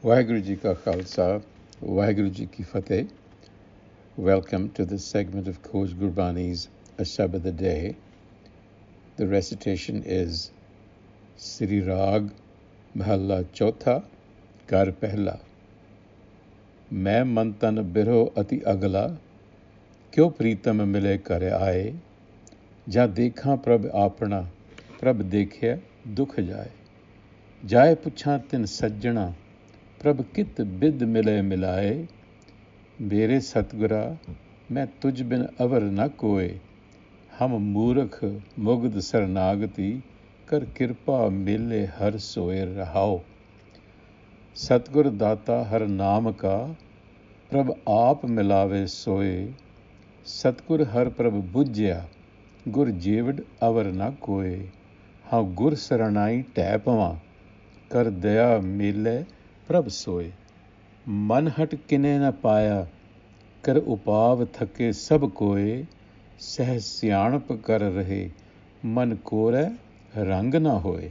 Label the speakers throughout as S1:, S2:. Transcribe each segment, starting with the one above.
S1: Waheguru Ji Ka Khalsa, Waheguru Ji Ki Fateh. Welcome to this segment of Coach Gurbani's a-sabad-a-day. The recitation is Sri Rag Mahalla Chotha Gar Pehla. मैं मन तन बिरहो अति अगला क्यों प्रीतम मिले कर आए जा देखा प्रभ आपना प्रभ देखे दुख जाए पुछा तिन सज्जना प्रभ कित बिद मिले मिलाए मेरे सतगुरा मैं तुझ बिन अवर न कोय हम मूर्ख मुग्ध सरनागति कर कृपा मिले हर सोए रहाओ सतगुर दाता हर नाम का प्रभ आप मिलावे सोए सतगुर हर प्रभ बुझ्या गुर जेवड अवर न कोय हाँ गुर सरनाई टै पवां कर दया मिले प्रभ सोए मन हट किने न पाया कर उपाव थके सब कोय सह सियाणप कर रहे मन कोरै रंग न होए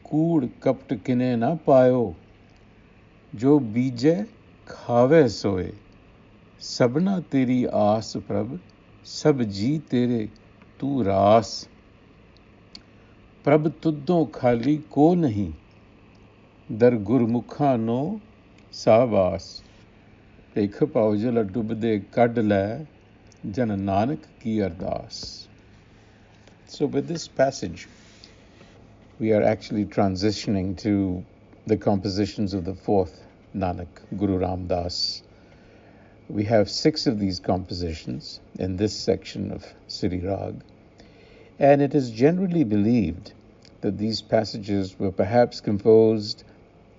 S1: कूड़ कपट किने न पायो जो बीजे खावे सोए सबना तेरी आस प्रभ सब जी तेरे तू रास प्रभ तुद्धों खाली को नहीं दर गुरमुखा नो साबास पेख पाउजल डुबदे कड लै जन नानक की अरदास. So with this passage, we are actually transitioning to the compositions of the fourth Nanak, Guru Ram Das. We have 6 of these compositions in this section of Sri Rag, and it is generally believed that these passages were perhaps composed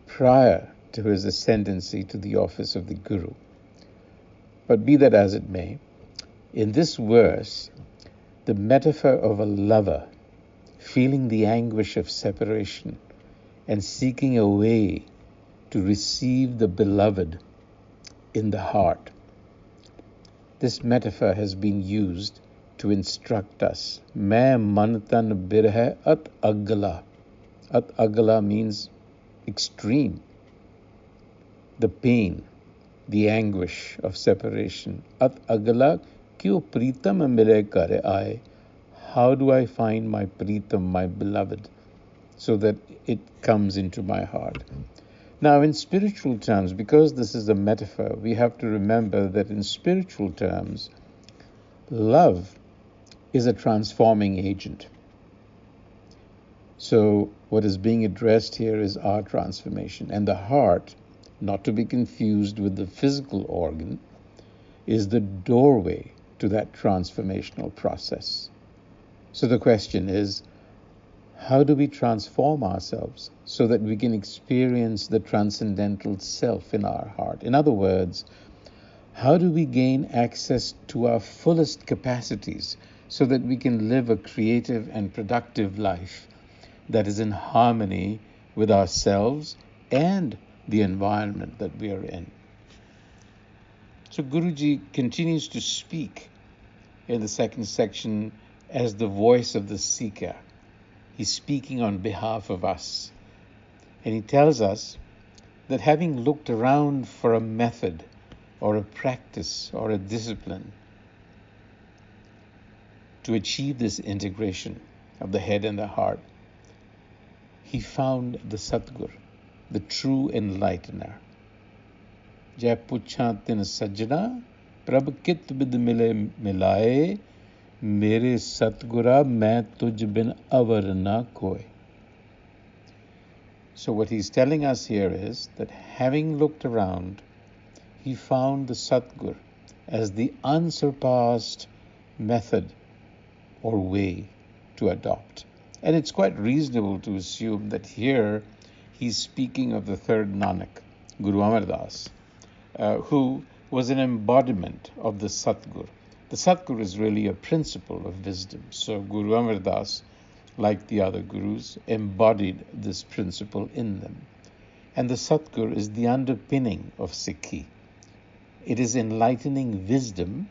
S1: prior to his ascendancy to the office of the Guru. But be that as it may, in this verse, the metaphor of a lover feeling the anguish of separation and seeking a way to receive the beloved in the heart. This metaphor has been used to instruct us. Main man tan birah at agla. At agla means extreme. The pain, the anguish of separation. At agla kyu pritam mile kar aaye. How do I find my pritam, my beloved, so that it comes into my heart? Now, in spiritual terms, because this is a metaphor, we have to remember that in spiritual terms, love is a transforming agent. So what is being addressed here is our transformation. And the heart, not to be confused with the physical organ, is the doorway to that transformational process. So the question is, how do we transform ourselves so that we can experience the transcendental self in our heart? In other words, how do we gain access to our fullest capacities so that we can live a creative and productive life that is in harmony with ourselves and the environment that we are in? So Guruji continues to speak in the second section as the voice of the seeker. He's speaking on behalf of us. And he tells us that having looked around for a method or a practice or a discipline to achieve this integration of the head and the heart, he found the Satgur, the true enlightener. Jai puchha tin sajjana, prabh kit bid mile milaye, mere Satgura main tuj bin avar na koi. So what he's telling us here is that having looked around, he found the Satgur as the unsurpassed method or way to adopt. And it's quite reasonable to assume that here he's speaking of the third Nanak, Guru Amar Das, who was an embodiment of the Satgur. The Satgur is really a principle of wisdom. So Guru Amar Das, like the other gurus, embodied this principle in them. And the Satgur is the underpinning of Sikhi. It is enlightening wisdom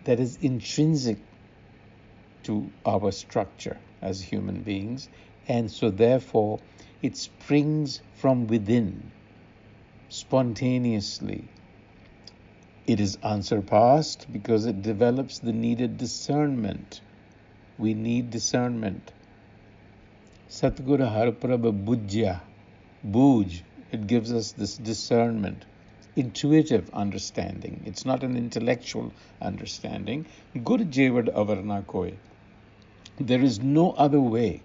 S1: that is intrinsic to our structure as human beings, and so therefore it springs from within spontaneously. It is unsurpassed because it develops the needed discernment. We need discernment. Satguru Harprabha Bujya, Buj, it gives us this discernment, intuitive understanding. It's not an intellectual understanding. Gur Jevad Avarna Koi. There is no other way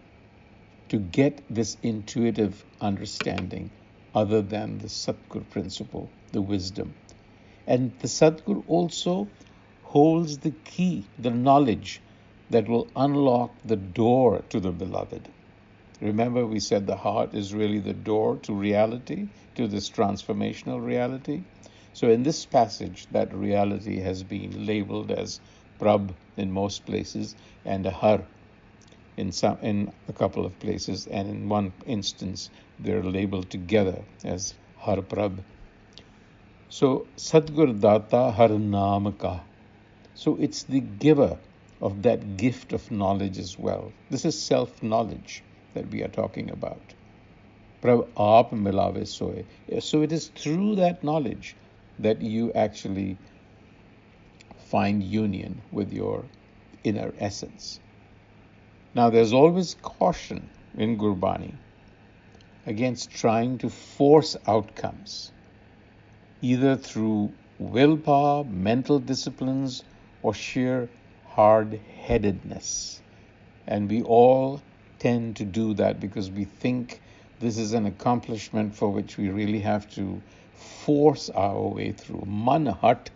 S1: to get this intuitive understanding other than the Satguru principle, the wisdom. And the Satguru also holds the key, the knowledge that will unlock the door to the beloved. Remember, we said the heart is really the door to reality, to this transformational reality. So in this passage, that reality has been labeled as Prabh in most places and a Har in a couple of places, and in one instance they're labeled together as Har Prabh. So Sadgur Data Har Naam Ka. So it's the giver of that gift of knowledge as well. This is self-knowledge that we are talking about. Prabh aap milave soe. So it is through that knowledge that you actually find union with your inner essence. Now there's always caution in Gurbani against trying to force outcomes, either through willpower, mental disciplines, or sheer hard-headedness. And we all tend to do that because we think this is an accomplishment for which we really have to force our way through. Man hat,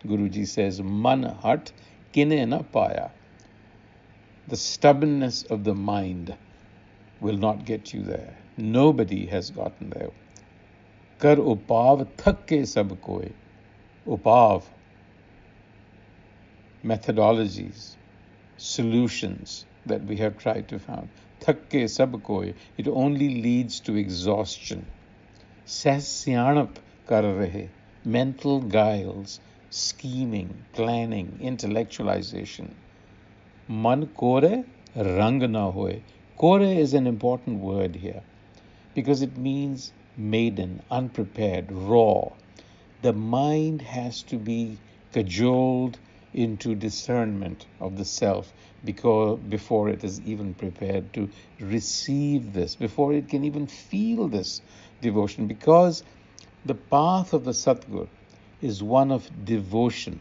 S1: Guruji says, man hat kine na paya. The stubbornness of the mind will not get you there. Nobody has gotten there. Kar upav thakke sab koi. Upav, methodologies, solutions that we have tried to find. Thakke sab koi. It only leads to exhaustion. Sasyanap kar rahe. Mental guiles, scheming, planning, intellectualization. Man kore rang na hoye. Kore is an important word here because it means maiden, unprepared, raw. The mind has to be cajoled into discernment of the self before it is even prepared to receive this, before it can even feel this devotion, because the path of the Satguru is one of devotion,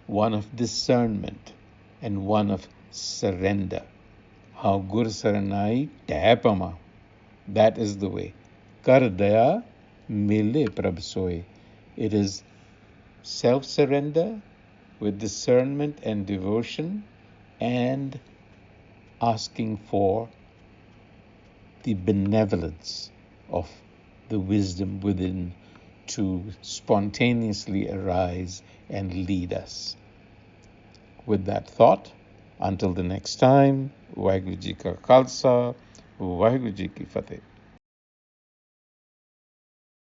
S1: one of discernment, and one of surrender. How Gur Saranai Tapama. That is the way. Kar daya mile prabh soy. It is self-surrender with discernment and devotion and asking for the benevolence of the wisdom within to spontaneously arise and lead us. With that thought, until the next time, Vaheguru Ji Ka Khalsa, Vaheguru Ji Ki Fateh.